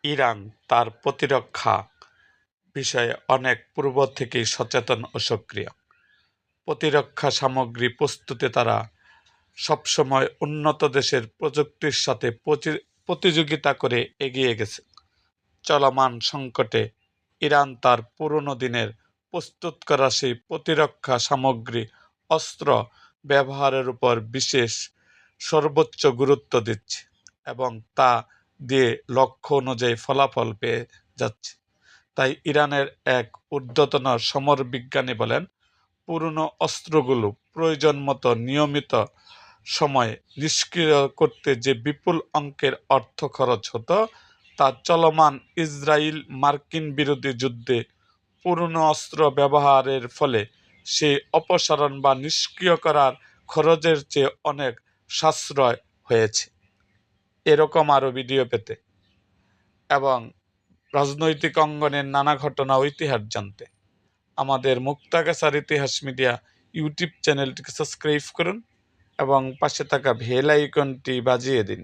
Iran তার প্রতিরক্ষা বিষয়ে অনেক পূর্ব থেকেই সচেতন ও সক্রিয়। প্রতিরক্ষা সামগ্রী প্রস্তুতে তারা সবসময় উন্নত দেশের প্রযুক্তির সাথে প্রতিযোগিতা করে এগিয়ে গেছে। চলমান সংকটে ইরান তার পুরনো দিনের প্রস্তুত করা সেই প্রতিরক্ষা সামগ্রী, অস্ত্র ব্যবহারের উপর সর্বোচ্চ গুরুত্ব দিচ্ছে এবং তা দিয়ে লক্ষ্য অনুযায়ী ফলাফল পেয়ে যাচ্ছে। তাই ইরানের এক ঊর্ধ্বতন সমরবিজ্ঞানী বলেন, পুরনো অস্ত্রগুলো প্রয়োজন মতো নিয়মিত সময়ে নিষ্ক্রিয় করতে যে বিপুল অঙ্কের অর্থ খরচ হতো, তা চলমান ইসরায়েল মার্কিন বিরোধী যুদ্ধে পুরনো অস্ত্র ব্যবহারের ফলে সেই অপসারণ বা নিষ্ক্রিয় করার খরচের চেয়ে অনেক সাশ্রয় হয়েছে। এরকম আরও ভিডিও পেতে এবং রাজনৈতিক অঙ্গনের নানা ঘটনা ও ইতিহাস জানতে আমাদের মুক্তাগাছার ইতিহাস মিডিয়া ইউটিউব চ্যানেলটিকে সাবস্ক্রাইব করুন এবং পাশে থাকা বেল আইকনটি বাজিয়ে দিন।